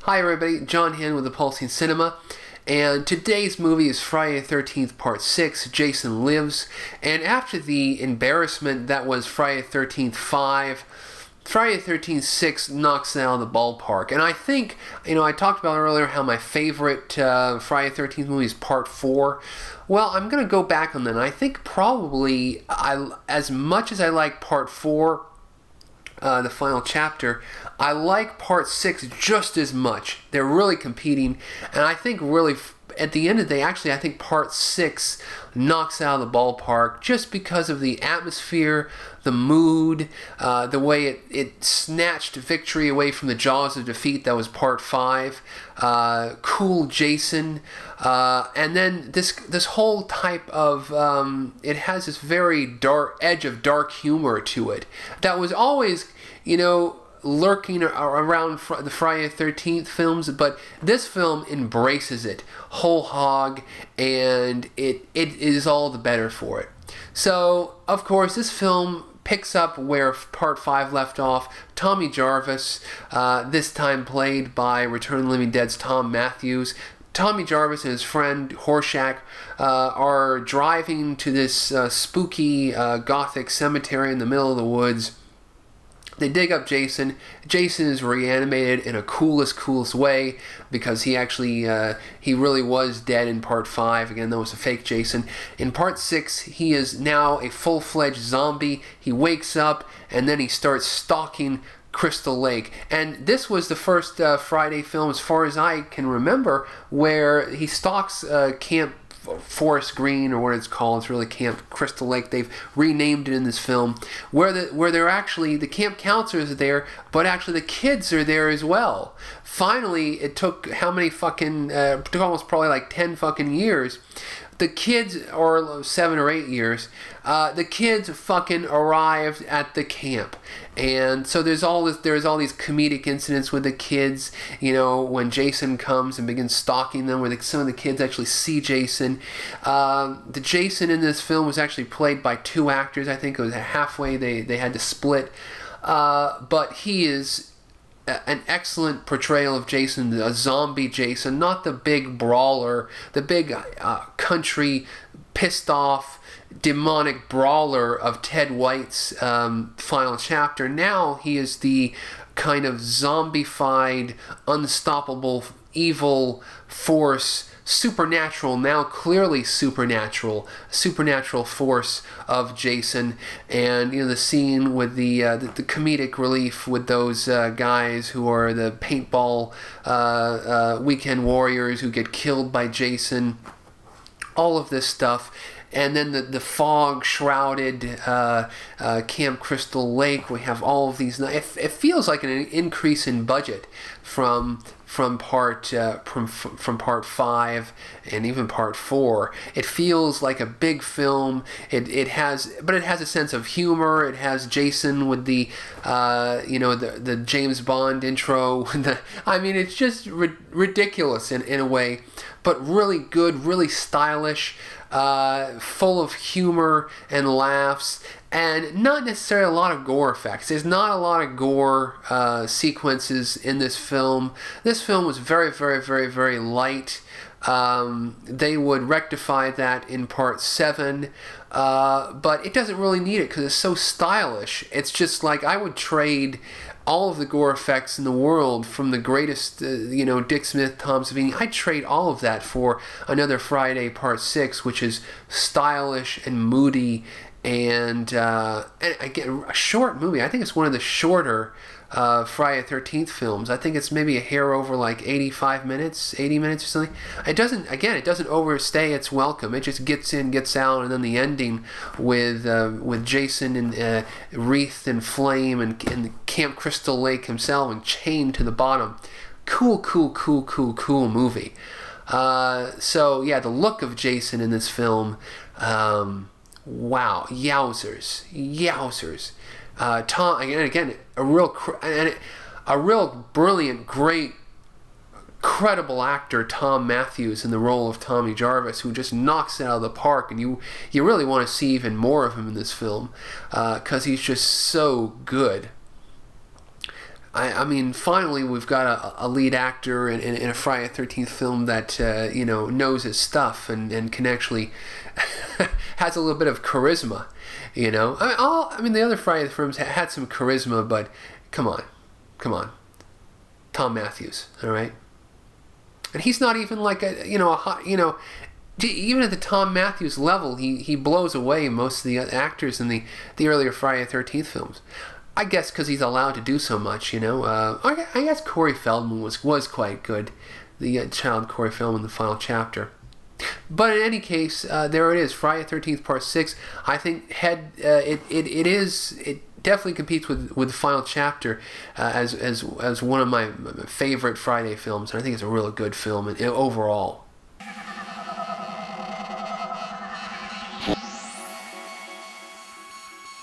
Hi everybody, John Hand with the Pulsing Cinema, and today's movie is Friday the 13th Part 6, Jason Lives, and after the embarrassment that was Friday the 13th 5, Friday the 13th 6 knocks it out of the ballpark. And I think, I talked about earlier how my favorite Friday the 13th movie is Part 4. Well, I'm going to go back on that, and I think probably, as much as I like Part 4, the final chapter, I like Part 6 just as much. They're really competing, and I think really, at the end of the day, actually, I think Part 6 knocks out of the ballpark just because of the atmosphere, the mood, the way it snatched victory away from the jaws of defeat that was Part 5, cool Jason, and then this whole type of, it has this very dark edge of dark humor to it that was always, lurking around the Friday the 13th films, but this film embraces it whole hog, and it is all the better for it. So, of course, this film picks up where Part 5 left off. Tommy Jarvis, this time played by Return of the Living Dead's Thom Mathews. Tommy Jarvis and his friend Horshack are driving to this spooky gothic cemetery in the middle of the woods. They dig up Jason. Jason is reanimated in a coolest way because he actually, he really was dead in Part 5. Again, that was a fake Jason. In Part 6, he is now a full-fledged zombie. He wakes up and then he starts stalking Crystal Lake. And this was the first Friday film, as far as I can remember, where he stalks Camp Forest Green, or what it's called. It's really Camp Crystal Lake. They've renamed it in this film, where they're actually, the camp counselors are there, but actually the kids are there as well. Finally, it took how many fucking, took almost probably like 10 fucking years. The kids, or 7 or 8 years, the kids fucking arrived at the camp. And so there's all these comedic incidents with the kids, when Jason comes and begins stalking them, where some of the kids actually see Jason. The Jason in this film was actually played by 2 actors. I think it was halfway they had to split. But he is an excellent portrayal of Jason, a zombie Jason, not the big brawler, the big country pissed off demonic brawler of Ted White's final chapter. Now he is the kind of zombified, unstoppable, evil force, supernatural, now clearly supernatural force of Jason. And the scene with the comedic relief with those guys who are the paintball weekend warriors who get killed by Jason, all of this stuff. And then the fog shrouded Camp Crystal Lake. We have all of these. It feels like an increase in budget from part 5 and even Part 4. It feels like a big film. It has a sense of humor. It has Jason with the the James Bond intro. It's just ridiculous in a way, but really good, really stylish. Full of humor and laughs, and not necessarily a lot of gore effects. There's not a lot of gore sequences in this film. This film was very, very, very, very light. They would rectify that in Part 7, but it doesn't really need it because it's so stylish. It's just like I would trade all of the gore effects in the world, from the greatest, Dick Smith, Tom Savini. I'd trade all of that for another Friday Part 6, which is stylish and moody, and again, a short movie. I think it's one of the shorter Friday the 13th films. I think it's maybe a hair over like 80 minutes or something. It doesn't overstay its welcome. It just gets in, gets out, and then the ending with Jason and wreathed in flame and Camp Crystal Lake himself and chained to the bottom. Cool movie. So yeah, the look of Jason in this film, wow, yowzers. Tom, again, a real brilliant, great, credible actor, Thom Mathews, in the role of Tommy Jarvis, who just knocks it out of the park, and you really want to see even more of him in this film, because he's just so good. I mean, finally we've got a lead actor in a Friday the 13th film that knows his stuff and can actually has a little bit of charisma. I mean the other Friday films had some charisma, but come on, Tom Matthews, all right, and he's not even like a hot, even at the Tom Matthews level, he blows away most of the actors in the earlier Friday the 13th films. I guess because he's allowed to do so much, I guess Corey Feldman was quite good, the child Corey Feldman in the final chapter. But in any case, there it is, Friday the 13th Part 6. I think it definitely competes with the final chapter as one of my favorite Friday films. And I think it's a really good film overall.